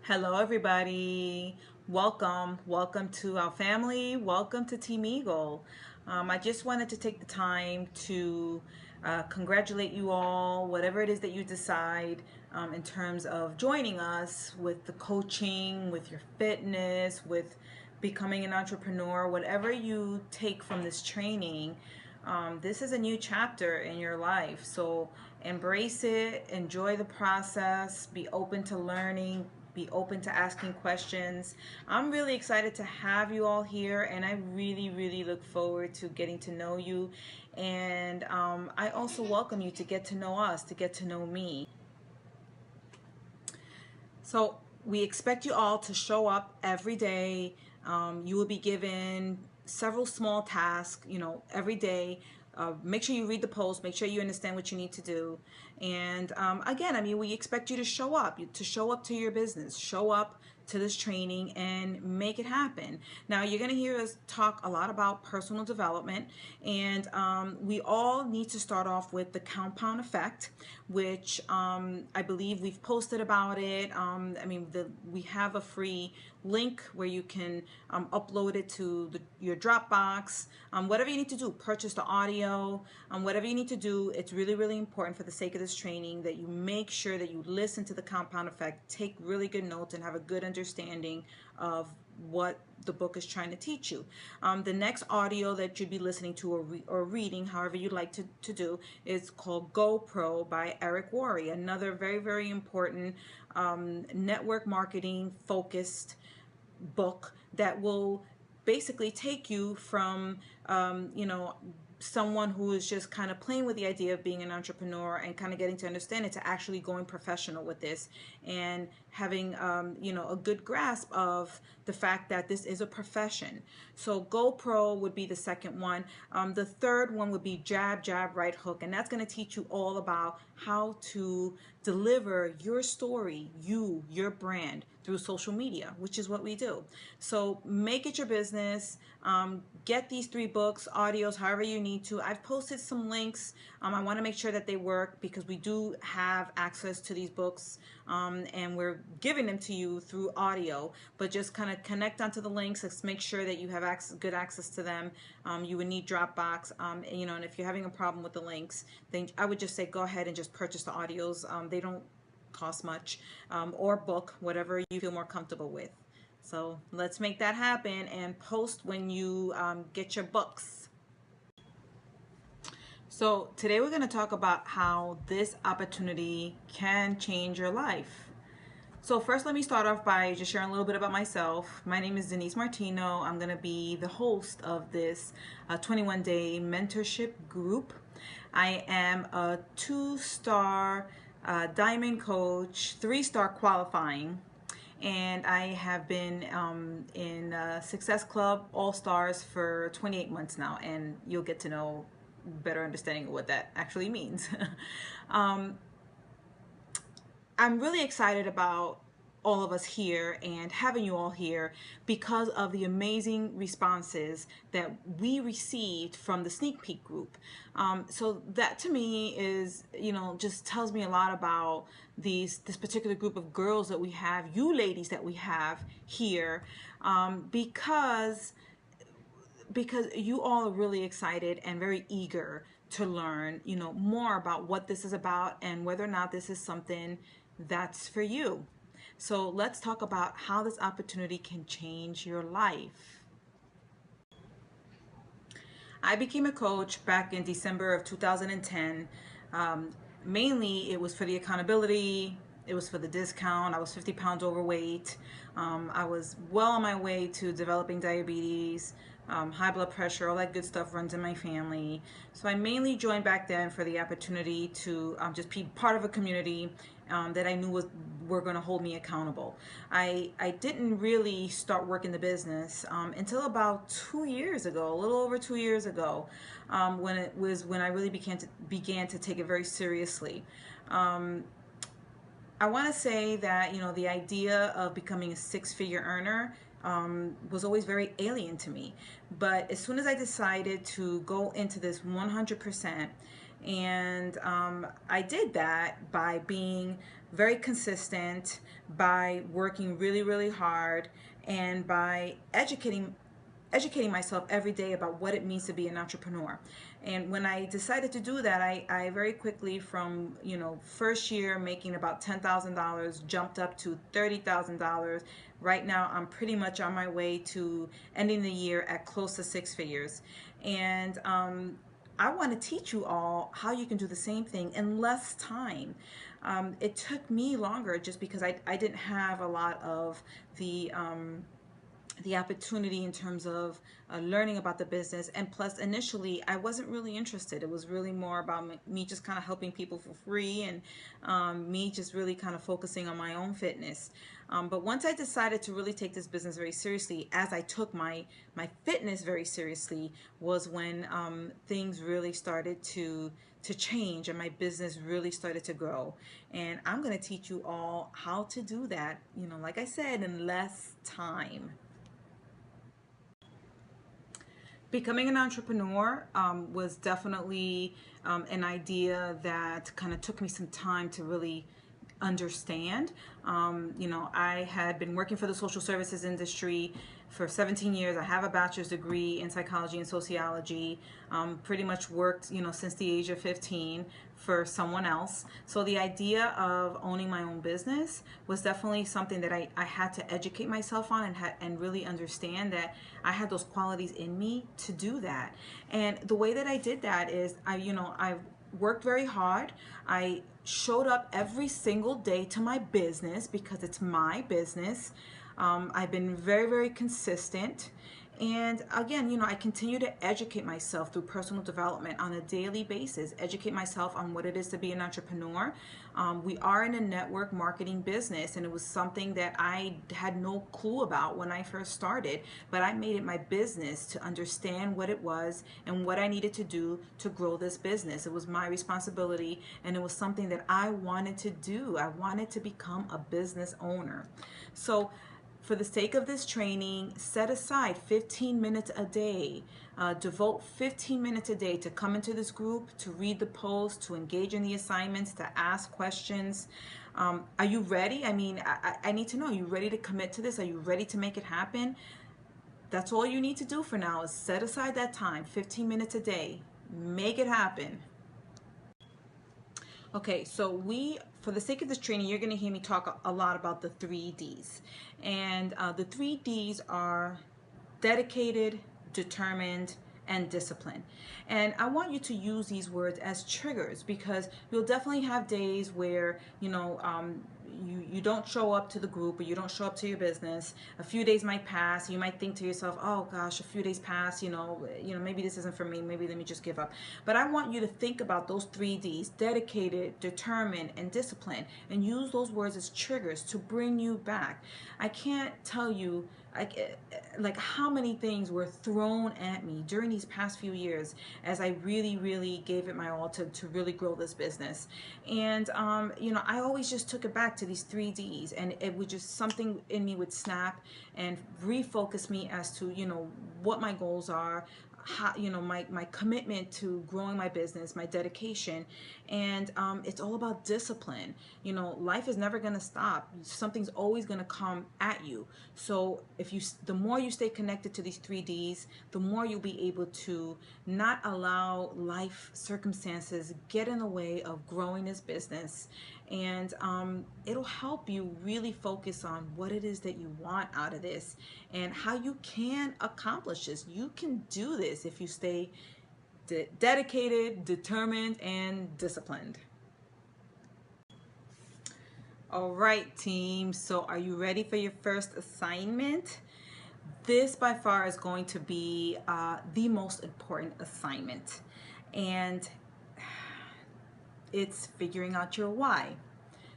Hello, everybody. Welcome to our family. Welcome to Team Eagle. I just wanted to take the time to congratulate you all, whatever it is that you decide in terms of joining us with the coaching, with your fitness, with becoming an entrepreneur, whatever you take from this training. This is a new chapter in your life. So embrace it, enjoy the process, be open to learning, be open to asking questions. I'm really excited to have you all here, and I really look forward to getting to know you. And I also welcome you to get to know us, to get to know me. So we expect you all to show up every day. You will be given several small tasks, every day. Make sure you read the post. Make sure you understand what you need to do. And again, we expect you to show up, to your business, show up to this training and make it happen. Now, you're going to hear us talk a lot about personal development, and we all need to start off with the compound effect, which I believe we've posted about it. We have a free link where you can upload it to your Dropbox. Whatever you need to do, purchase the audio, whatever you need to do. It's really important for the sake of this training that you make sure that you listen to the compound effect, take really good notes, and have a good understanding of what the book is trying to teach you. The next audio that you'd be listening to or reading, however you'd like to do, is called GoPro by Eric Worre, another very important network marketing focused book that will basically take you from someone who is just kind of playing with the idea of being an entrepreneur and kind of getting to understand it, to actually going professional with this and having a good grasp of the fact that this is a profession. So GoPro would be the second one. The third one would be Jab Jab Right Hook, and that's going to teach you all about how to deliver your story, your brand, through social media, which is what we do. So make it your business. Get these 3 books, audios, however you need to. I've posted some links. I want to make sure that they work because we do have access to these books, and we're giving them to you through audio, but just kind of connect onto the links. Let's make sure that you have good access to them. You would need Dropbox, and if you're having a problem with the links, then I would just say go ahead and just purchase the audios. They don't cost much, or book, whatever you feel more comfortable with. So let's make that happen and post when you get your books. So today we're going to talk about how this opportunity can change your life. So first, let me start off by just sharing a little bit about myself. My name is Denise Martino. I'm going to be the host of this 21-day mentorship group. I am a 2-star diamond coach, 3-star qualifying, and I have been in Success Club All Stars for 28 months now, and you'll get to know better understanding of what that actually means. I'm really excited about all of us here and having you all here because of the amazing responses that we received from the sneak peek group. So that to me is, just tells me a lot about this particular group of girls that we have, you ladies that we have here, because you all are really excited and very eager to learn, more about what this is about and whether or not this is something that's for you. So let's talk about how this opportunity can change your life. I became a coach back in December of 2010. Mainly it was for the accountability. It was for the discount. I was 50 pounds overweight. I was well on my way to developing diabetes, high blood pressure, all that good stuff runs in my family. So I mainly joined back then for the opportunity to just be part of a community that I knew were going to hold me accountable. I didn't really start working the business until about 2 years ago, a little over 2 years ago, when I really began to take it very seriously. I want to say that, the idea of becoming a 6-figure earner was always very alien to me. But as soon as I decided to go into this 100%, and I did that by being very consistent, by working really, really hard, and by educating myself every day about what it means to be an entrepreneur. And when I decided to do that, I very quickly, from first year making about $10,000, jumped up to $30,000. Right now I'm pretty much on my way to ending the year at close to six figures. And I want to teach you all how you can do the same thing in less time. It took me longer just because I didn't have a lot of the opportunity in terms of learning about the business, and plus initially I wasn't really interested. It was really more about me just kind of helping people for free, and me just really kind of focusing on my own fitness. But once I decided to really take this business very seriously, as I took my fitness very seriously, was when things really started to change and my business really started to grow. And I'm going to teach you all how to do that, like I said, in less time. Becoming an entrepreneur was definitely an idea that kind of took me some time to really understand. I had been working for the social services industry for 17 years. I have a bachelor's degree in psychology and sociology. Pretty much worked, since the age of 15 for someone else. So the idea of owning my own business was definitely something that I had to educate myself on, and really understand that I had those qualities in me to do that. And the way that I did that is I worked very hard. I showed up every single day to my business because it's my business. I've been very, very consistent. And again, I continue to educate myself through personal development on a daily basis, educate myself on what it is to be an entrepreneur. We are in a network marketing business, and it was something that I had no clue about when I first started, but I made it my business to understand what it was and what I needed to do to grow this business. It was my responsibility, and it was something that I wanted to do. I wanted to become a business owner. So for the sake of this training, set aside 15 minutes a day. Devote 15 minutes a day to come into this group, to read the posts, to engage in the assignments, to ask questions. Are you ready? I mean, I need to know, are you ready to commit to this? Are you ready to make it happen? That's all you need to do for now, is set aside that time, 15 minutes a day. Make it happen. Okay, so for the sake of this training, you're going to hear me talk a lot about the 3Ds. And the 3Ds are dedicated, determined, and disciplined. And I want you to use these words as triggers, because you'll definitely have days where, you don't show up to the group, or you don't show up to your business. A few days might pass. You might think to yourself, oh gosh, a few days pass, maybe this isn't for me. Maybe let me just give up. But I want you to think about those 3Ds: dedicated, determined, and disciplined, and use those words as triggers to bring you back. I can't tell you like how many things were thrown at me during these past few years as I really, really gave it my all to really grow this business. And I always just took it back to these 3Ds, and it would just, something in me would snap and refocus me as to what my goals are, how, my commitment to growing my business, my dedication. And it's all about discipline. Life is never going to stop. Something's always going to come at you. So the more you stay connected to these 3Ds, the more you'll be able to not allow life circumstances get in the way of growing this business. And it'll help you really focus on what it is that you want out of this, and how you can accomplish this. You can do this if you stay dedicated, determined, and disciplined. All right, team. So are you ready for your first assignment? This by far is going to be the most important assignment. And it's figuring out your why.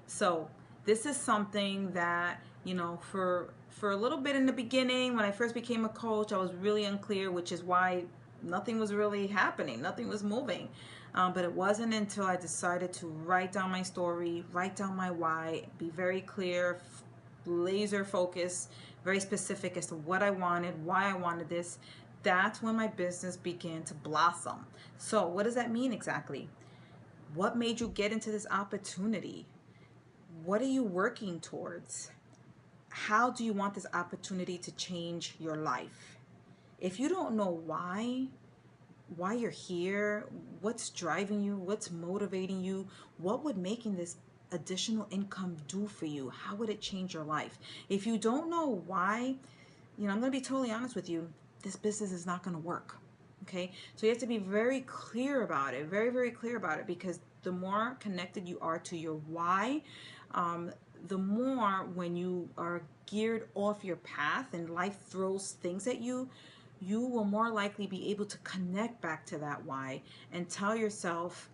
So this is something that, for a little bit in the beginning, when I first became a coach, I was really unclear, which is why nothing was really happening. Nothing was moving. But it wasn't until I decided to write down my story, write down my why, be very clear, laser focused, very specific as to what I wanted, why I wanted this. That's when my business began to blossom. So what does that mean exactly? What made you get into this opportunity? What are you working towards? How do you want this opportunity to change your life? If you don't know why you're here, what's driving you, what's motivating you, what would making this additional income do for you? How would it change your life? If you don't know why, I'm going to be totally honest with you, this business is not going to work. Okay? So you have to be very clear about it, very, very clear about it, because the more connected you are to your why, the more when you are geared off your path and life throws things at you, you will more likely be able to connect back to that why and tell yourself,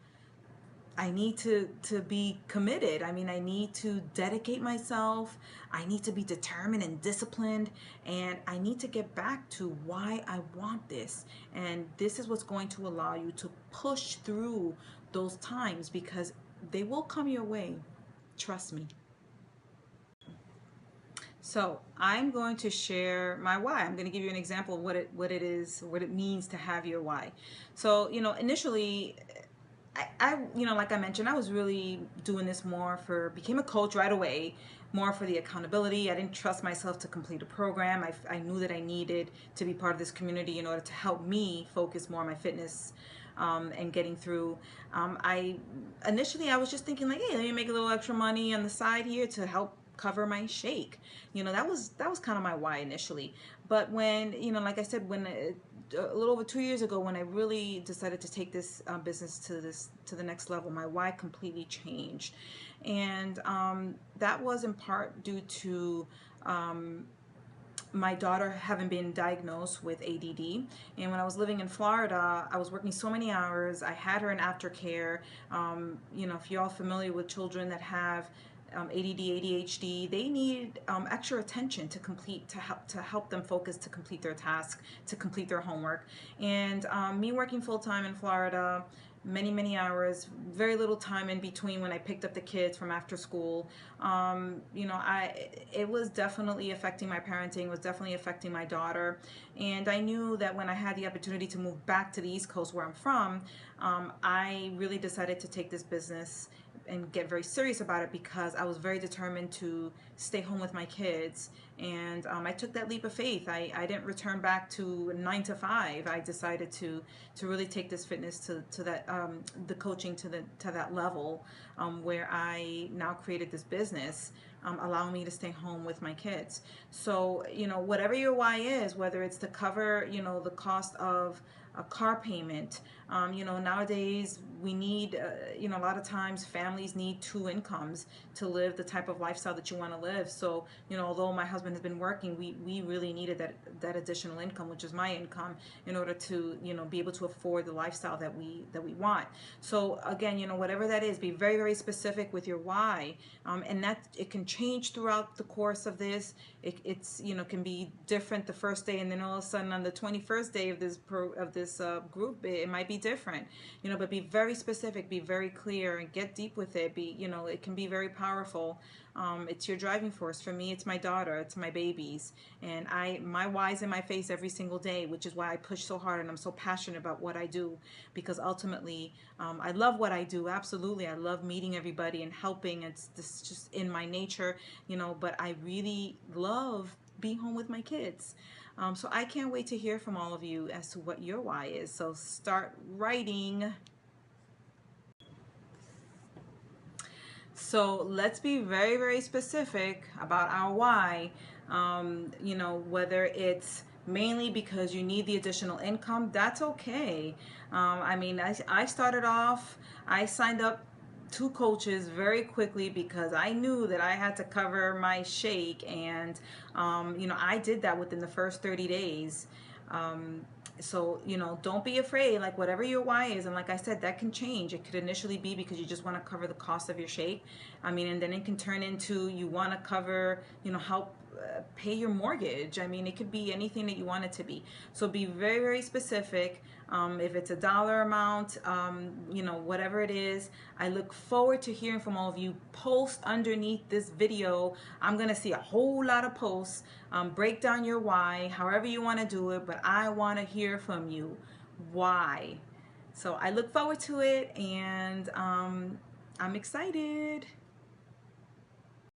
I need to be committed. I mean, I need to dedicate myself. I need to be determined and disciplined. And I need to get back to why I want this. And this is what's going to allow you to push through those times, because they will come your way. Trust me. So I'm going to share my why. I'm going to give you an example of what it is, what it means to have your why. So, initially, like I mentioned, I was really doing this became a coach right away, more for the accountability. I didn't trust myself to complete a program. I knew that I needed to be part of this community in order to help me focus more on my fitness, and getting through. I was just thinking like, hey, let me make a little extra money on the side here to help cover my shake. That was kind of my why initially. But when, like I said, when a little over 2 years ago, when I really decided to take this business to the next level, my why completely changed. And that was in part due to my daughter having been diagnosed with ADD. And when I was living in Florida, I was working so many hours. I had her in aftercare. If you're all familiar with children that have ADD, ADHD, they need extra attention to help them focus, to complete their task, to complete their homework. And me working full time in Florida, many hours, very little time in between when I picked up the kids from after school. It was definitely affecting my parenting, was definitely affecting my daughter. And I knew that when I had the opportunity to move back to the East Coast where I'm from, I really decided to take this business and get very serious about it, because I was very determined to stay home with my kids. And I took that leap of faith. I didn't return back to 9 to 5. I decided to really take this fitness to that the coaching to that level, where I now created this business, allowing me to stay home with my kids. So whatever your why is, whether it's to cover the cost of a car payment. Nowadays we need, a lot of times families need two incomes to live the type of lifestyle that you want to live. So, although my husband has been working, we really needed that additional income, which is my income, in order to, be able to afford the lifestyle that we want. So again, whatever that is, be very, very specific with your why. And that it can change throughout the course of this. It's can be different the first day, and then all of a sudden on the 21st day of this group, it might be different. But be very specific, be very clear, and get deep with it. It can be very powerful. It's your driving force. For me, it's my daughter, it's my babies, and my why's in my face every single day, which is why I push so hard and I'm so passionate about what I do, because ultimately, I love what I do. Absolutely, I love meeting everybody and helping. It's just in my nature, but I really love being home with my kids. So I can't wait to hear from all of you as to what your why is. So start writing. So let's be very, very specific about our why. Whether it's mainly because you need the additional income, that's okay. I started off, I signed up 2 coaches very quickly because I knew that I had to cover my shake, and I did that within the first 30 days. So don't be afraid, like whatever your why is, and like I said, that can change. It could initially be because you just want to cover the cost of your shake. And then it can turn into you want to cover, help pay your mortgage. It could be anything that you want it to be. So be very, very specific. If it's a dollar amount, whatever it is. I look forward to hearing from all of you. Post underneath this video. I'm going to see a whole lot of posts. Break down your why, however you want to do it, but I want to hear from you. Why? So I look forward to it, and I'm excited.